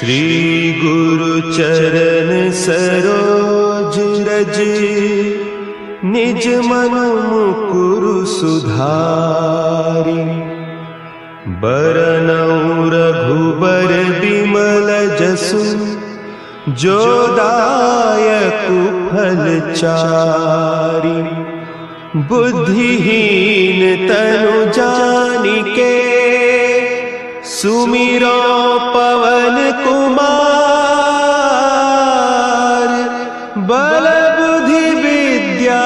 श्री गुरु चरण सरोज रज, निज मन मुकुरु सुधारि। बरनउँ रघुबर बिमल जसु, जो दायक फल चारि। बुद्धिहीन तनु जानिके, सुमिरो पवन कुमार। बल बुद्धि विद्या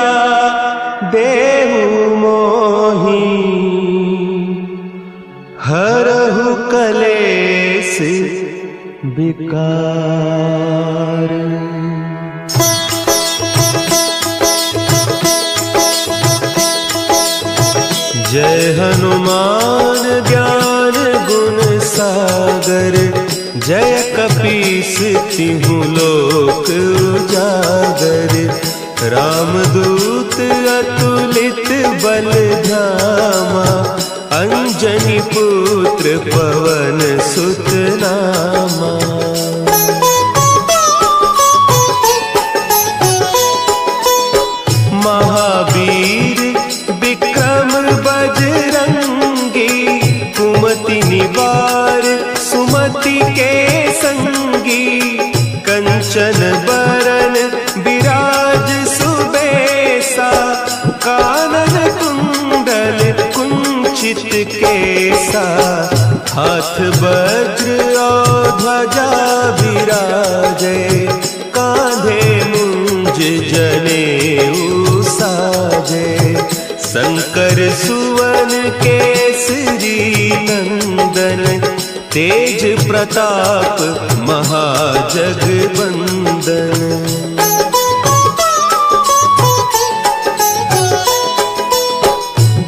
देहु मोहि, हरहु कलेस विकार। जय हनुमान ज्ञान गुण सागर, जय कपीस तिहु लोक उजागर। रामदूत अतुलित बल धामा, अंजनी पुत्र पवन सुत नामा। महावीर विक्रम बजरंगी, कुमति निवार सुमति के संगी। कंचन बरन विराज सुबेसा, कानन कुंडल कुंचित केसा। हाथ वज्र और ध्वजा विराजे, कांधे मुंज जनेऊ साजे। शंकर सुवन केसरी नंदन, तेज प्रताप महाजगवंदन।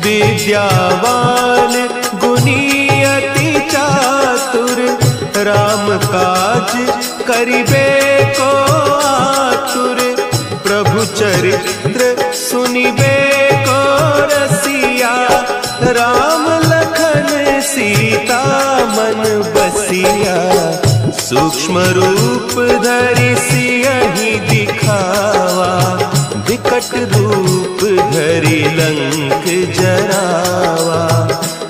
विद्यावान गुणी अति चातुर, राम काज करिबे को आतुर। प्रभु चरित्र सुनिबे को रसिया, राम लखन सीता मन बसिया। सूक्ष्म रूप धरि सियहि दिखावा, विकट रूप धरि लंक जरावा।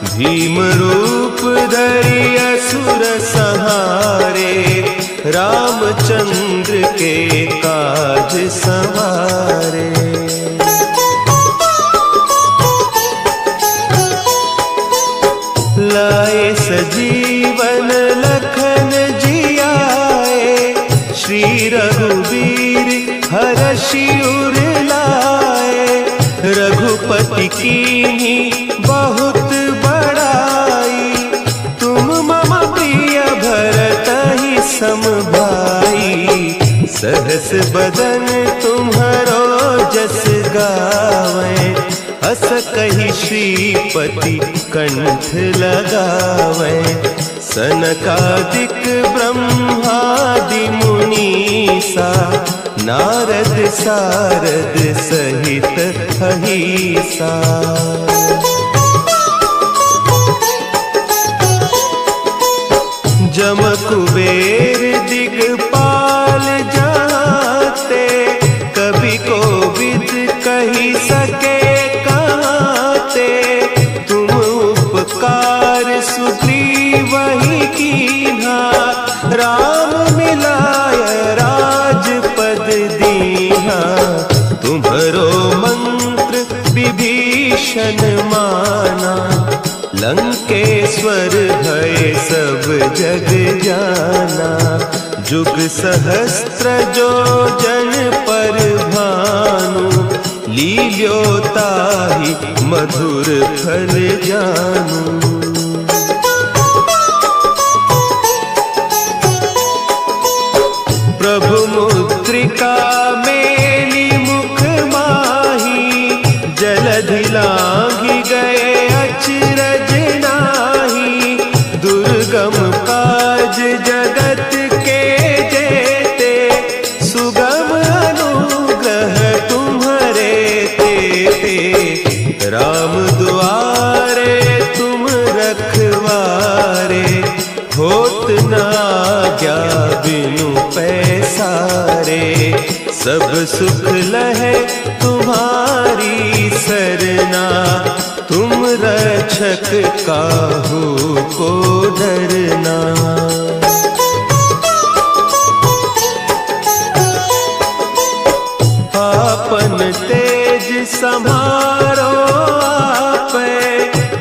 भीम रूप धरि असुर संहारे, रामचंद्र के काज सवारे। लाए सजीवन लखन जियाए, श्री रघुवीर हरषि उर लाए। रघुपति कीन्ही बहुत बड़ाई, तुम मम प्रिय भरतहि सम भाई। सहस बदन तुम्हरो जस गावें, हस कहि श्रीपति कंठ लगावें। सनकादिक ब्रह्मादि मुनीसा, नारद सारद सहित अहीसा। जम कुबेर दिगपाल जाते, कवि कोविद कहि सके कहते। तुम उपकार सुग्रीवहि कीन्हा, राम मिलाय राजपद दीन्हा। तुम्हरो मंत्र विभीषण माना, लंकेश्वर भय सब जग जाना। जुग सहस्त्र जो जन पर भानु, लील्यो ताहि मधुर फल जानू। प्रभु मुद्रिका मेली मुख माही, जलधि लांघि गए अचरज नाही। दुर्गम काज जगत के जेते, सुगम अनुग्रह तुम्हरे तेते। राम दुआरे तुम रखवारे, हो होत न आज्ञा बिनु पैसारे। सब सुख लहे तुम्हारी सरना, तुम रक्षक काहू को डरना। आपन तेज सम्हारो आपे,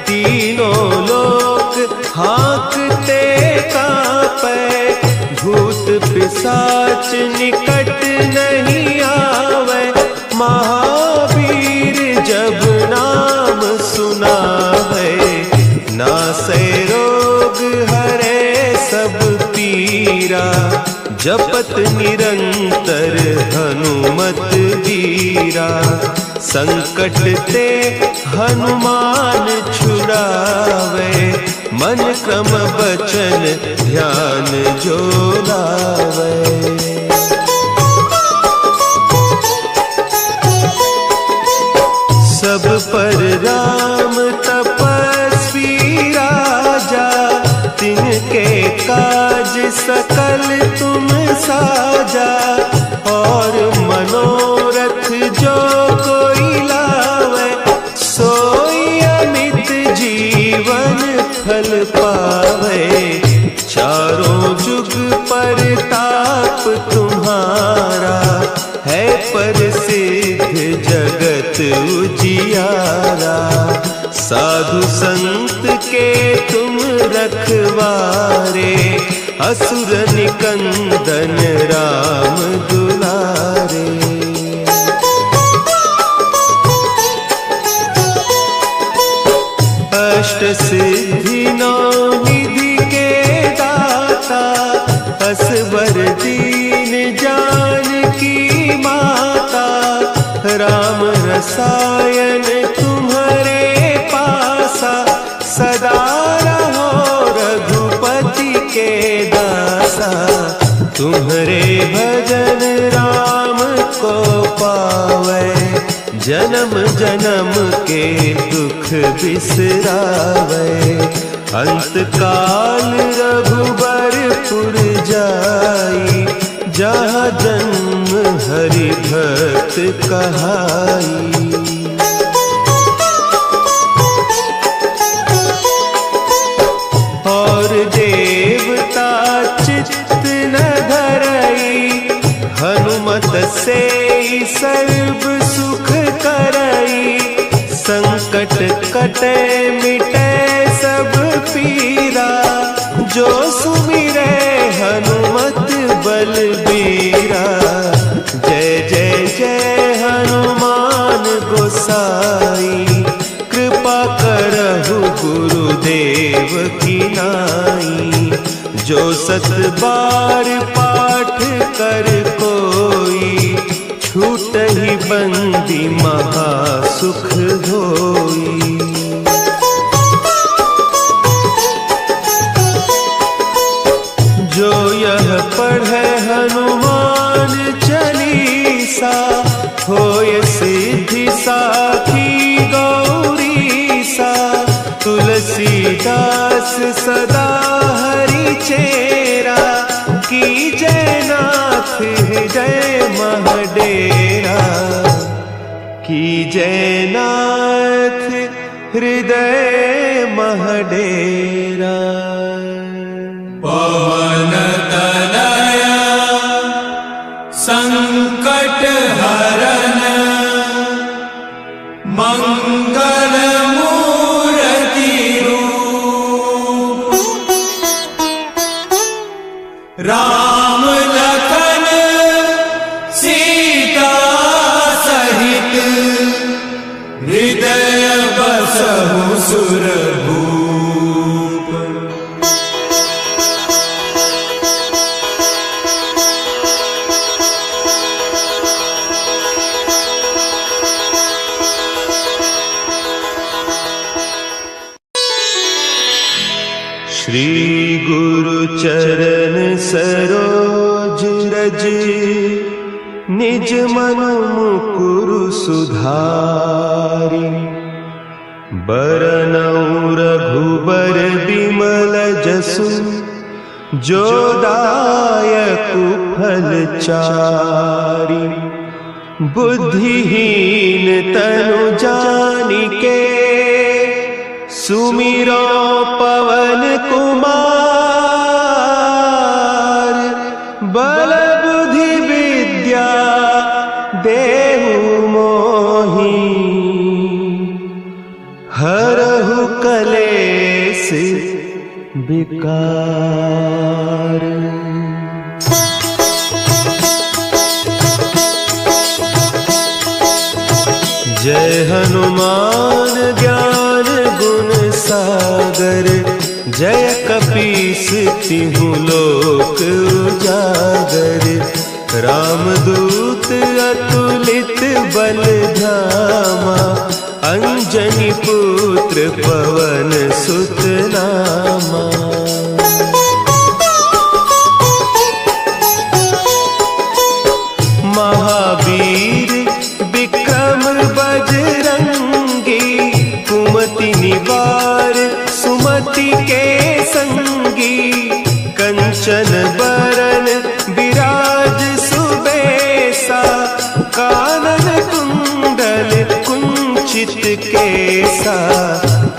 तीनों लोक हाँकते कांपे। भूत पिशाच निकट नहीं आवे, महावीर जब नाम सुनावे। नासै रोग हरे सब पीरा, जपत निरंतर हनुमत वीरा। संकट ते हनुमान छुड़ावे, मन क्रम बचन ध्यान जो लावे। सब पर राम तपस्वी राजा, तिनके काज सकल तुम साजा। और मनोरथ जो कोई लावे, सोई अमित जीवन फल पावे। चारों जुग परताप तुम्हारा, है प्रसिद्ध जगत उजियारा। साधु संत के तुम रखवारे, असुर निकंदन राम दुलारे। अष्ट सिद्धि नौ निधि के दाता, असवर दीन जानकी माता। राम रसायन तुम्हारे पासा, सदा रहो रघुपति के दासा। तुम्हारे भजन राम को पावे, जन्म जन्म के दुख बिसरावे। अंत काल रघुबरपुर जाई, जहाँ जन्म हरि भक्त कहाई। और देवता चित्त न धरई, हनुमत से सर्व सुख करई। संकट कटे मिटे सब पीरा, जो सुमिरे हनुमत बलबीरा। जय जय जय हनुमान गोसाई, कृपा करहु गुरुदेव की नाई। जो सत बार पाठ कर कोई, छूट ही बंदी महासुख होई। जो यह पढ़े हनुमान चालीसा, होय सिद्धि साखी गौरीसा। तुलसीदास सदा हरि चेरा, की जय नाथ हृदय महडेरा। की जय नाथ हृदय महडेरा। पवन तनया संकट हरन, मंगल मूर्ति रूप। राम लखन सीता सहित, हृदय बसहु सुरभूप। श्री गुरु चरण सरोज रज, निज मन मुकुरु सुधारि। बरनउँ रघुबर बिमल जसु, जो दायक फलचारी। बुद्धिहीन तनु जानिके सुमिरो पवन कुमार। बल बुद्धि विद्या देहु मोहि हरहु कलेस विकार। जय हनुमान ज्ञान गुण सागर। जय कपीस तिहु लोक उजागर। रामदूत अतुलित बल धामा। अंजनी पुत्र पवन सुत नामा। महावीर विक्रम बजरंगी। कुमति निवार सुमति के संगी। कंचन बरन विराज सुबेसा। कानन कुंडल कुंचित केसा।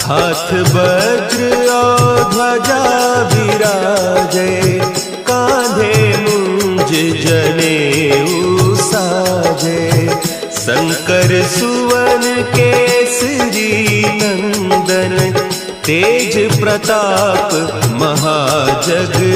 हाथ वज्र और ध्वजा विराजे। कांधे मुंज जनेऊ साजे। शंकर सुवन केसरी नंदन। तेज प्रताप महाजगवंदन।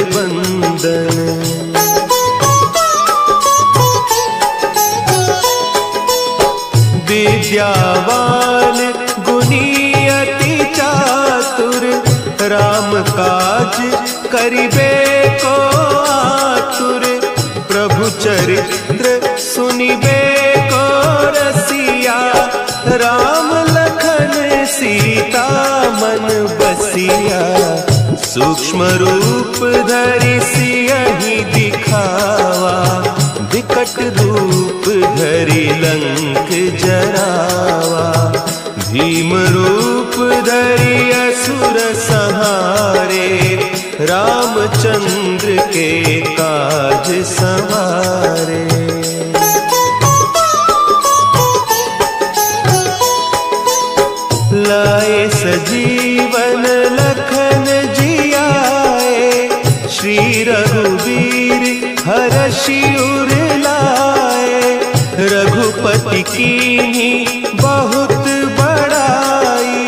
विद्यावान गुणी अति चातुर। राम काज करिबे को आतुर। प्रभु चरित्र सुनिबे को रसिया। राम लखन सीता मन बसिया। सूक्ष्म रूप धरि सियहि दिखावा। विकट रूप धरि लंक जरावा। भीम रूप धरि असुर संहारे। रामचंद्र के काज संवारे। लाए सजीवन लखन जियाए। श्री रघुवीर हरषि उर लाए। रघुपति कीन्ही बहुत बड़ाई।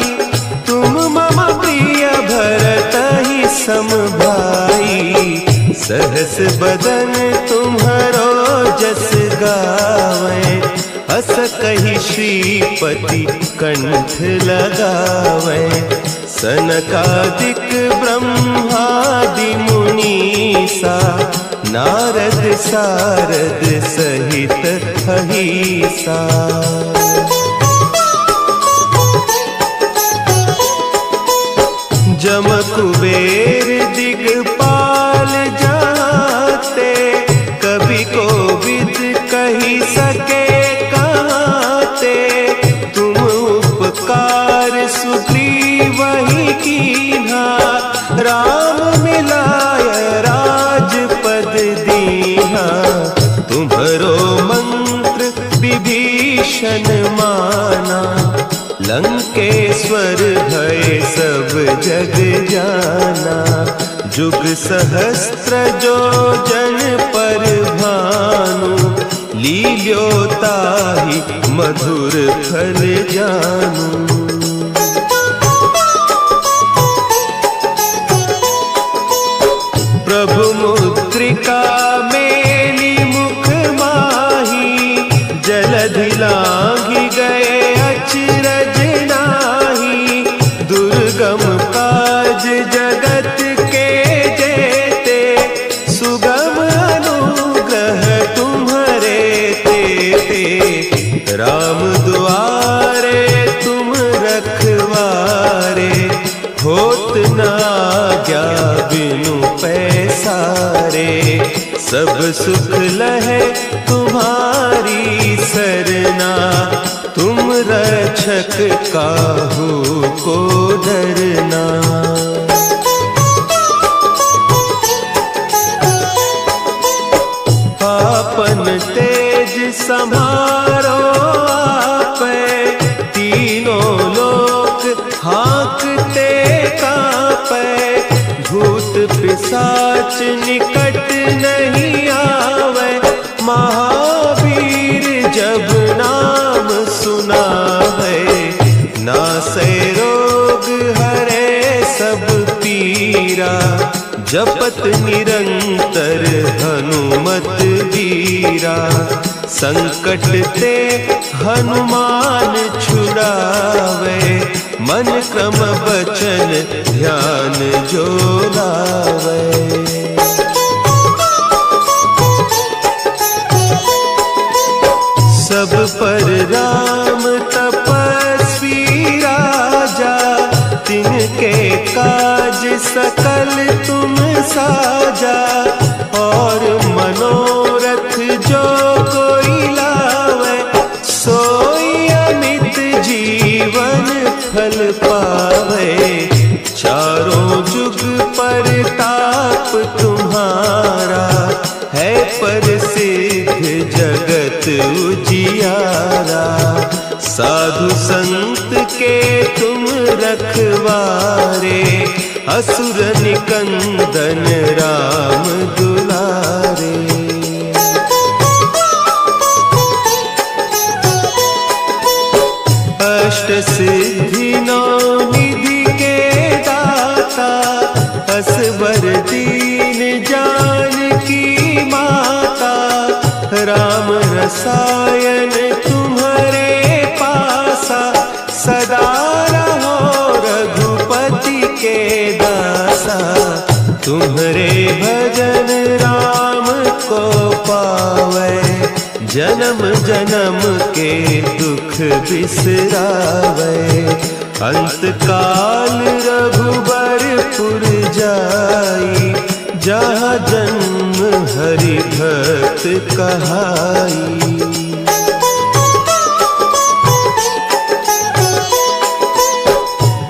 तुम मम प्रिय भरतहि सम भाई। सहस बदन तुम्हरो जस गावें। अस कहि श्रीपति कंठ लगावें। सनकादिक ब्रह्मादि मुनीसा। नारद सारद सहित अहीसा। जम कुबेर दिगपाल जाते। कवि कोविद कही सके कहते। तुम उपकार सुग्रीवहि कीन्हा। राम मिलाय राजपद दीन्हा। तुम्हरो मंत्र विभीषण माना। लंकेश्वर भय सब जग जाना। जुग सहस्त्र जो जन पर भानु। लील्योताहि मधुर फल जानू। प्रभु मुद्रिका मेली मुख माही। जलधि लांघि गए अचरज नाही। दुर्गम काज जगत के जेते। सुगम अनुग्रह तुम्हरे तेते। राम दुआरे तुम रखवारे। होत न आज्ञा बिनु पैसारे। सब सुख लहे तुम्हारी सरना। तुम रक्षक काहू को डरना। सम्हारो आपे, तीनों लोक हाँकते कांपे, भूत पिशाच निकट नहीं आवे, महावीर जब नाम सुनावे, नासे रोग हरे सब पीरा, जपत निरंतर हनुमत वीरा, संकट ते हनुमान छुड़ावे, मन क्रम बचन ध्यान जो लावे। सब पर राम तपस्वी राजा, तिनके काज सकल तुम साजा, और मनोरथ जो कोई लावे, सोई अमित जीवन फल पावे, चारों जुग परताप तुम्हारा, है प्रसिद्ध जगत उजियारा, साधु संत के तुम रखवारे, असुर निकंदन राम दुलारे। अष्ट सिद्धि नौ निधि के दाता, असबर दीन जानकी माता, राम रसायन तुम्हारे पासा, सदा रहो रघुपति के दासा, तुम्हारे भजन राम को पावे, जन्म जन्म के दुख बिसरावे, अंत काल रघुबरपुर जाई, जहाँ जन्म हरि भक्त कहाई।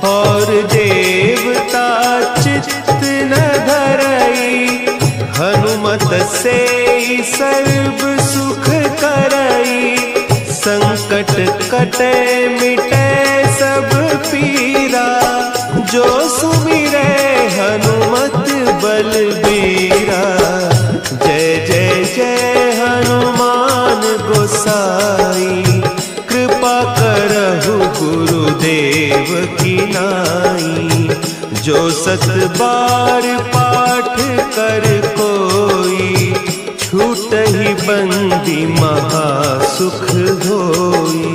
और देवता चित्त न धरई, हनुमत से सर्व सुख करई, संकट कटे मिटे सब पीरा, जो सुमिरे हनुमत बलबीरा, जय जय जय हनुमान गोसाई, कृपा करहु गुरुदेव की नाई, जो सत बार पाठ कर कोई, छूट ही बंदी महासुख होई।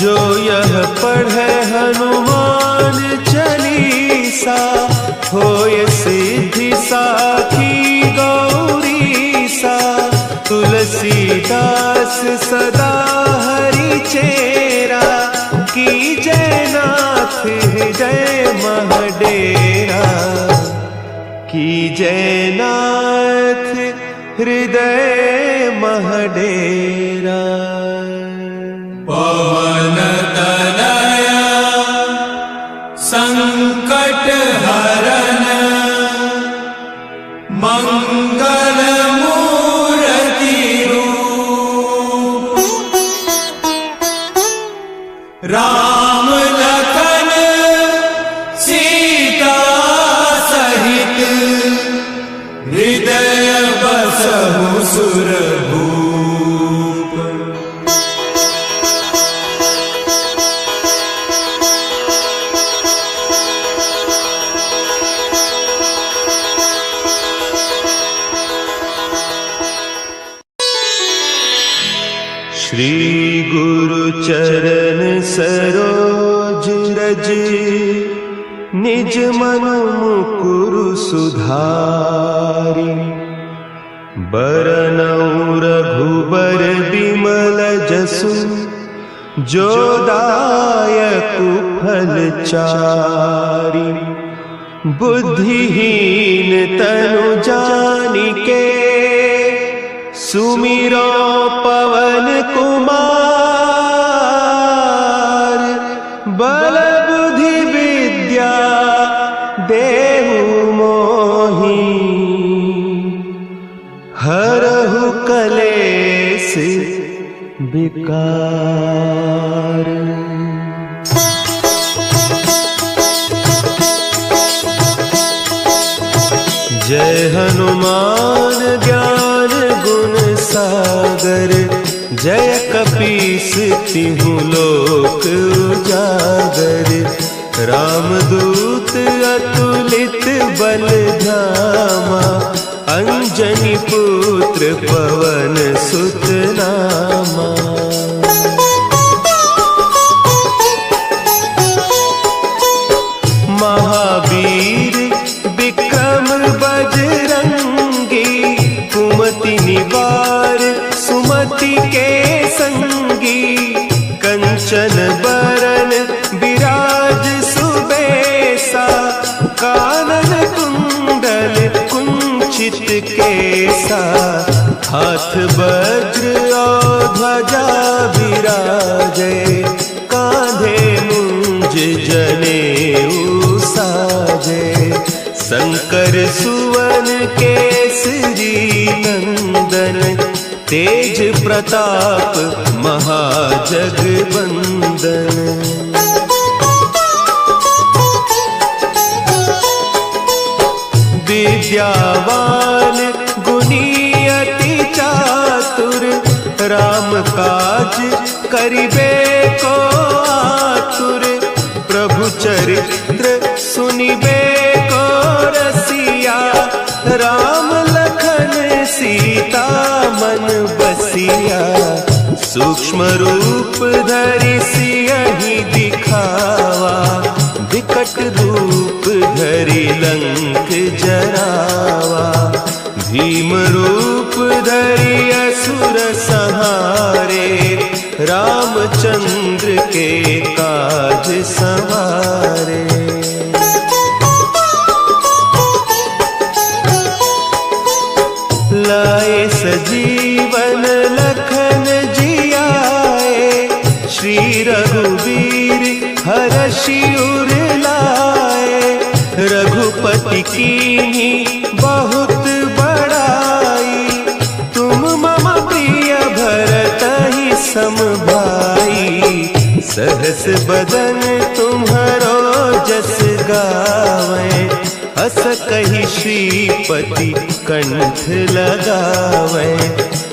जो यह पढ़े हनुमान चालीसा, होय सिद्धि साखी गौरीसा, तुलसीदास सदा हरि चेरा, की जय नाथ हृदय महडेरा, की जय नाथ हृदय महडेरा। पवन तनया संकट हरन, मंगल मूर्ति रूप, राम लखन सीता सहित, हृदय बसहु सुरभूप। श्री गुरु चरण सरोज रज, निज मन मुकुरु सुधारि, बरनउँ रघुबर बिमल जसु, जो दायकु फल चारि, बुद्धिहीन तनु जानिके, सुमिरो पवन कुमार, बल बुद्धि विद्या देहु मोहि, विकार। जय हनुमान ज्ञान गुण सागर, जय कपीस तिहु लोक उजागर। रामदूत अतुलित बल धामा, अंजनी पुत्र पवन सुत नामा। महावीर विक्रम बजरंगी, कुमति निवार सुमति के संगी। कंचन बरन विराज सुबेसा, कानन कुंडल कुंचित केसा। हाथ वज्र और ध्वजा विराजे, कांधे मुंज जनेऊ साजे। शंकर सुवन केसरी नंदन, तेज प्रताप महाजगवंदन। विद्यावान गुणी अति चातुर, राम काज करिबे को आतुर। प्रभु चरित्र सुनिबे को रसिया, राम लखन सीता मन बसिया। सूक्ष्म रूप धरि सियहि दिखावा, विकट रूप धरि लंक जरावा। भीम रूप धरि असुर संहारे, रामचंद्र के काज संवारे। लाए सजीवन लखन जियाए, श्री रघुवीर हरषि उर लाए। रघुपति कीन्ही बहुत बड़ाई, तुम मम प्रिय भरतहि सम भाई। सहस बदन तुम्हरो जस गावें, अस कहि श्रीपति कंठ लगावें।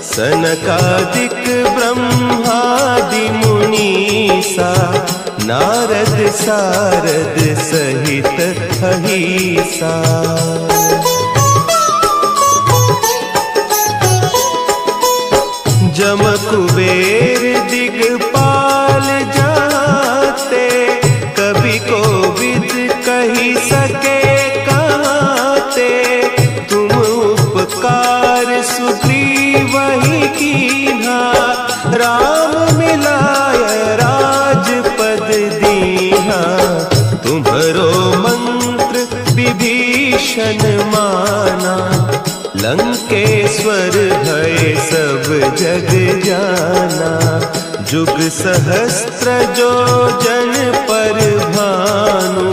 सनकादिक ब्रह्मादि मुनीसा, नारद सारद सहित अहीसा। जम कुबेर दिगपाल जाते, कवि कोविद कही सके कहते। तुम उपकार सुग्रीवहि कीन्हा, राम मिलाय राजपद दीन्हा। तुम्हरो मंत्र विभीषण माना, लंकेश्वर भय सब जग जाना। जुग सहस्त्र जो जन पर भानु,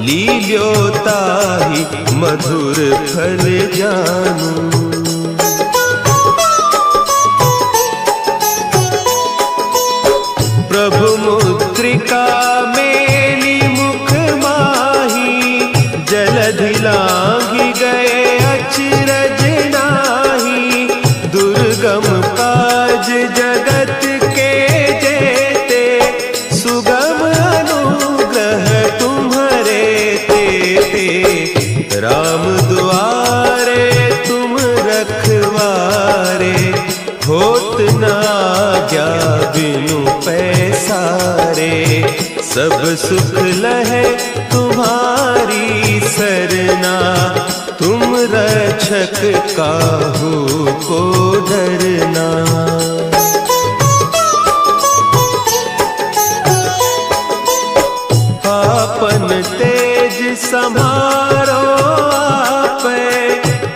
लील्यो ताहि मधुर फल जानू। प्रभु मुद्रिका मेली मुख माही, जलधि लांघि गए अचरज नाही। दुर्गम काज जगत के जेते, सुगम अनुग्रह तुम्हरे तेते। राम दुआरे तुम रखवारे, होत न आज्ञा बिनु पैसारे। सब सुख लहे तुम्हारी सरना, तुम रक्षक काहू को डरना। आपन तेज समारो आपे,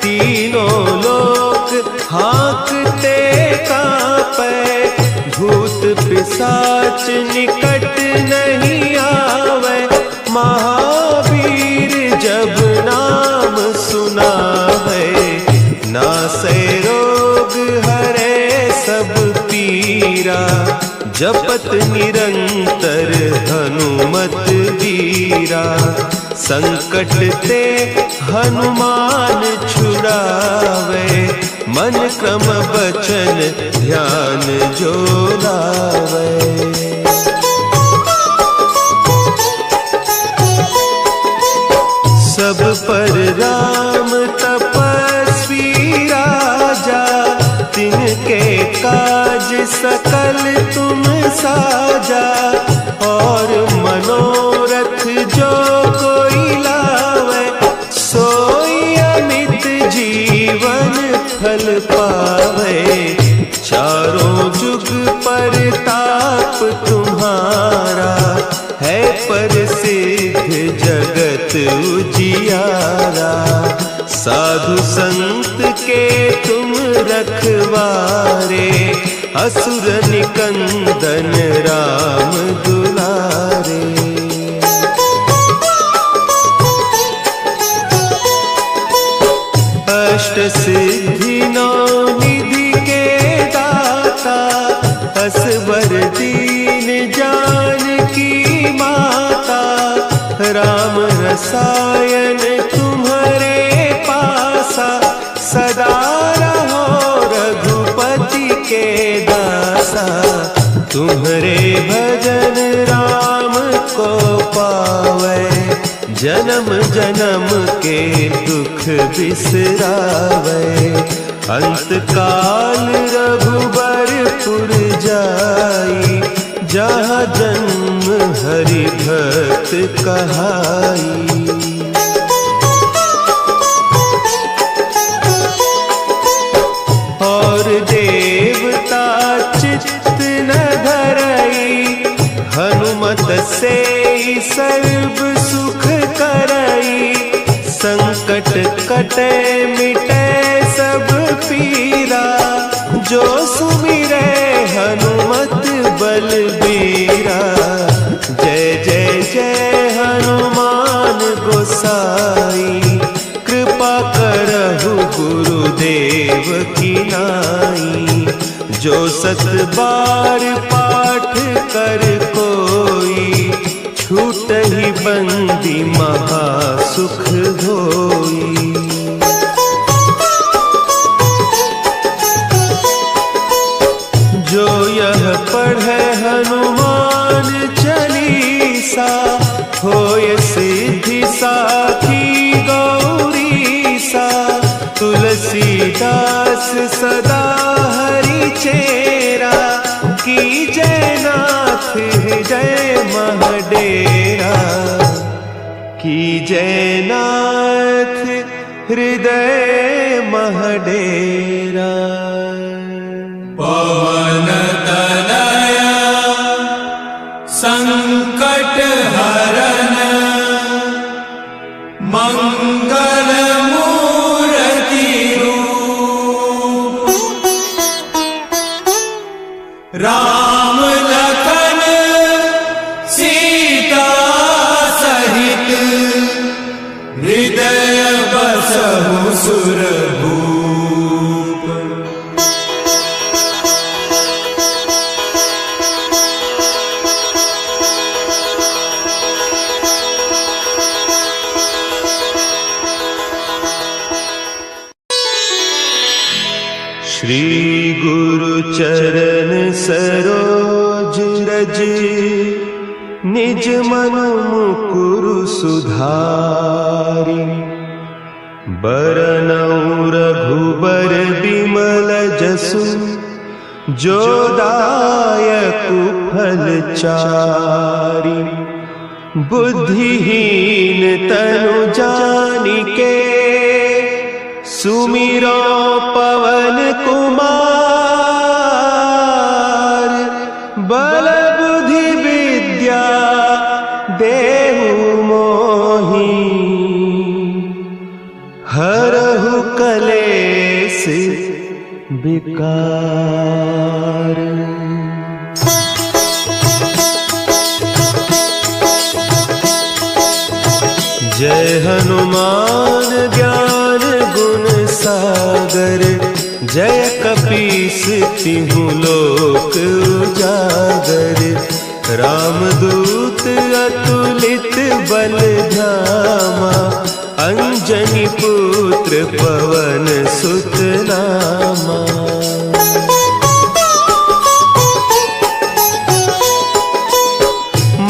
तीनों लोक हाँकते कांपे। भूत पिशाच निकट नहीं आवे, महावीर जब नाम सुनावे। नासै रोग हरे सब पीरा, जपत निरंतर हनुमत वीरा। संकट ते हनुमान छुड़ावे, मन क्रम बचन ध्यान जो लावे। सब पर राम तपस्वी राजा, तिनके काज सकल तुम साजा। और मनोरथ जो कोई लावे, सोई अमित जीवन फल पावे। चारों जुग परताप तुम्हारा, है प्रसिद्ध जगत उजियारा। साधु संत के तुम रखवारे, असुर निकंदन राम दुलारे। अष्ट सिद्धि नौ निधि के दाता, असवर दीन जानकी माता। राम रसायन तुम्हारे पासा, सदा रहो रघुपति के दासा। तुम्हारे भजन राम को पावे, जन्म जन्म के दुख बिसरावे। अंत काल रघुबरपुर जाई, जहाँ जन्म हरि भक्त कहाई। और देवता चित्त न धरई, हनुमत से सर्व सुख करई। संकट कटे मिटे सब पीरा, जो सुमिरे हनुमत बलबीरा। जय जय जय हनुमान गोसाई, कृपा करहु गुरुदेव की नाई। जो सत बार पाठ कर कोई, छूटहि बंदी महासुख होई। जो यह पढ़े हनुमान चालीसा, होय सिद्धि साखी गौरीसा। तुलसीदास सदा हरि चेरा, की जय नाथ हृदय महडेरा। की जय नाथ हृदय महडेरा। पवन तनया संकट हरन, मंगल मूर्ति रूप। राम लखन सीता सहित, हृदय बसहु सुरभूप। श्री गुरु चरण सरोज रज, निज मन मुकुरु सुधारि। बरनउँ रघुबर बिमल जसु, जो दायकु फल चारि। बुद्धिहीन तनु जानिके, सुमिरो पवन कुमार। बल बुद्धि विद्या देहु मोहि, हरहु कलेस विकार। जय हनुमान ज्ञान गुण सागर, जय कपीस तिहु लोक उजागर। रामदूत अतुलित बल धामा, अंजनी पुत्र पवन सुत नामा।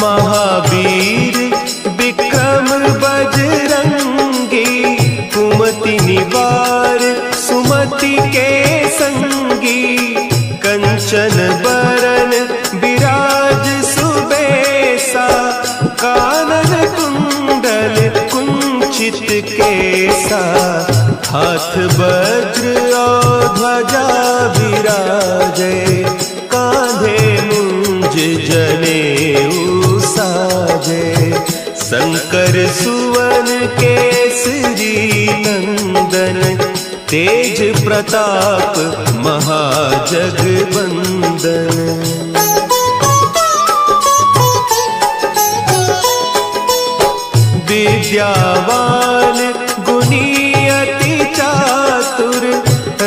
महावीर विक्रम बजरंगी, कुमति निवार सुमति के संगी। कंचन बरन विराज सुबेसा, कानन कुंडल कुंचित केसा। हाथ वज्र और ध्वजा विराजे, कांधे मुंज जनेऊ साजे। शंकर सुवन केसरी नंदन, तेज प्रताप महाजगवंदन। विद्यावान गुणी अति चातुर,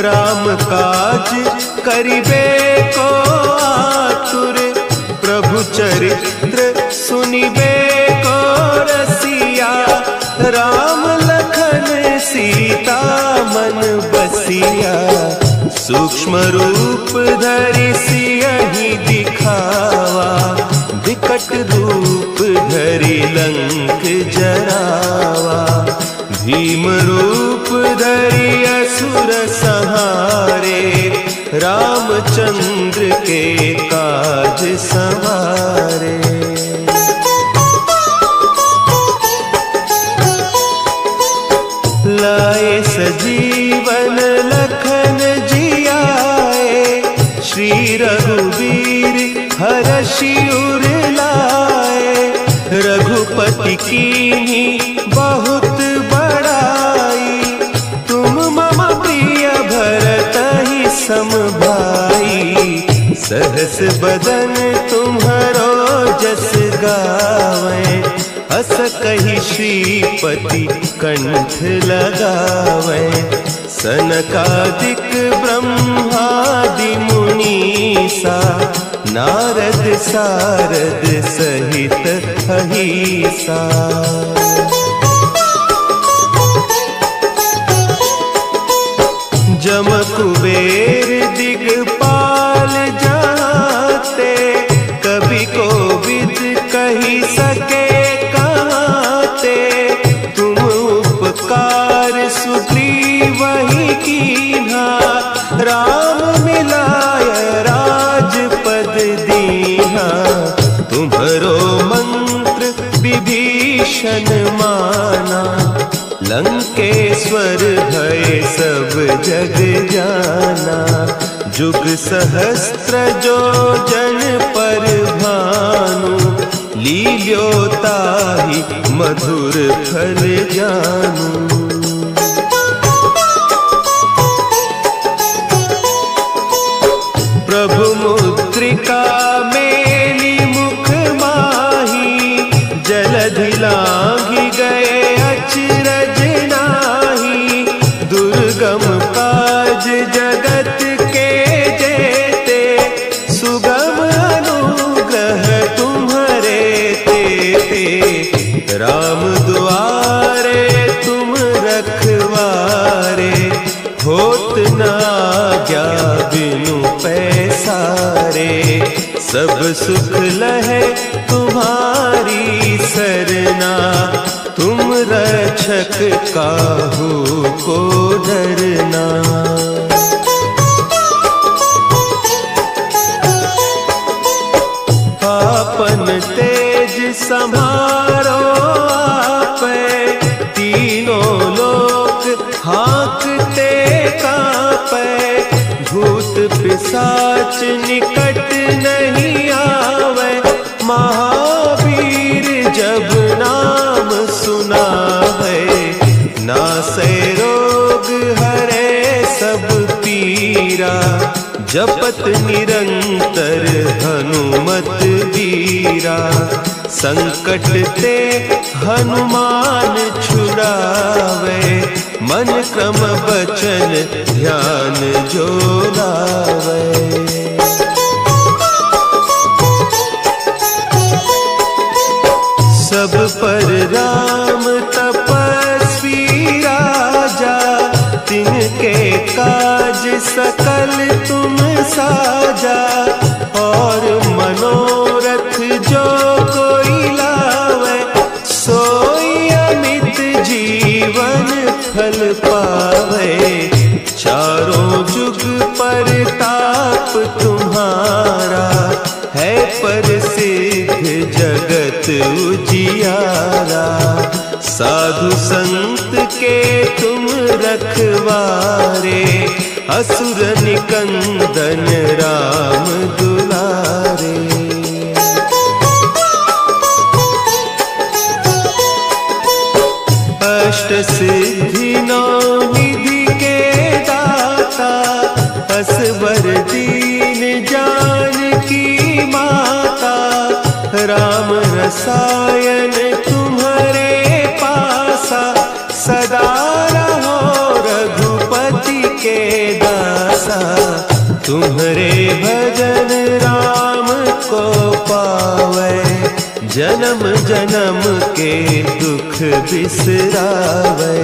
राम काज करिबे को आतुर। प्रभु चरित्र सुनिबे को रसिया, राम लखन सीता मन बसिया। सूक्ष्म रूप धरि सियहि दिखावा, विकट रूप धरि लंक जरावा। भीम रूप धरि असुर संहारे, रामचंद्र के काज संवारे। लाए सजीवन लखन जियाए, श्री रघुवीर हरषि उर लाए। रघुपति कीन्ही बहुत बड़ाई, तुम मम प्रिय भरतहि सम भाई। सहस बदन तुम्हरो जस गावें, अस कहि श्रीपति कंठ लगावें। सनकादिक ब्रह्मादि मुनीसा, नारद सारद सहित अहीसा। जम कुबेर दिगपाल जाते, कवि कोविद कही सके कहते। तुम उपकार सुग्रीवहि कीन्हा, राम मिलाय राजपद दीन्हा। तुम्हरो मंत्र विभीषण माना, लंकेश्वर भय सब जग जाना। जुग सहस्त्र जो जन पर भानु, लील्योताहि मधुर फल जानू। प्रभु मुद्रिका मेली मुख माही, जलधि लांघि गए अचरज नाही। दुर्गम काज जगत के जेते, सुगम अनुग्रह तुम्हरे तेते। राम दुआरे तुम रखवारे, होत न आज्ञा बिनु पैसारे। सब सुख लहे तुम्हारी सरना, तुम रक्षक काहू को डरना। आपन तेज संभारो आपे, तीनों लोक हाँकते कांपे। भूत पिशाच निकट नहीं आवे, महावीर जब नाम सुना है। नासै रोग हरे सब पीरा, जपत निरंतर हनुमत वीरा। संकट ते हनुमान छुड़ावे, मन क्रम बचन ध्यान जो लावे। सब पर राम तपस्वी राजा, तिनके काज सकल तुम साजा। और मनोरथ जो कोई लावे, सोई अमित जीवन फल पावे। चारों जुग पर ताप तुम्हारा, है प्रसिद्ध जगत उजियारा। साधु संत के तुम रखवारे, असुर निकंदन राम दुलारे। अष्ट सिद्धि नौ निधि के दाता, असवर दीन जानकी माता। राम रसायन तुम्हारे पासा, सदा रहो रघुपति के दासा। तुम्हारे भजन राम को पावे, जन्म जन्म के दुख बिसरावे।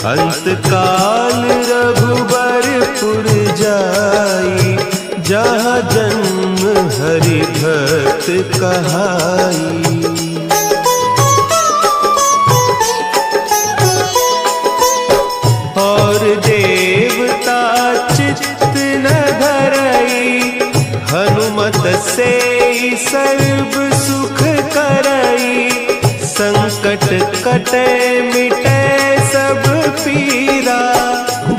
अंत काल रघुबरपुर जाई, जहाँ जन्म हरि भक्त कहाई। और देवता चित्त न धरई, हनुमत से सर्व सुख करई। संकट कटे मिटे सब पीरा,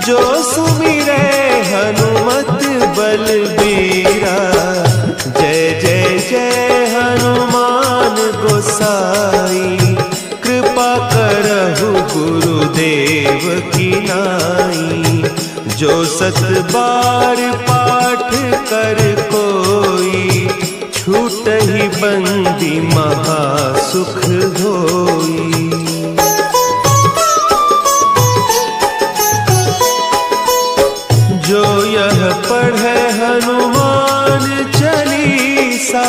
जो सुमिरे हनुमत बलबीरा। जय जय जय हनुमान गोसाई, कृपा करहु गुरुदेव की नाई। जो सत बार पाठ कर कोई, छूटहि बंदी महासुख होई। जो यह पढ़े हनुमान चालीसा,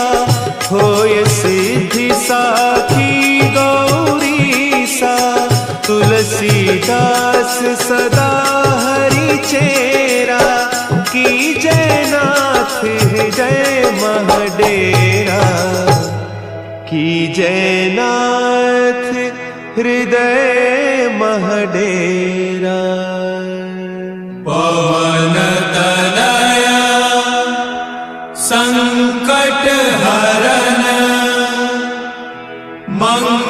होय सिद्धि साखी गौरीसा। तुलसीदास सदा हरि चेरा, की जयनाथ हृदय महडेरा। की जयनाथ हृदय महडेरा। पवन तनया संकट हरन, मंगल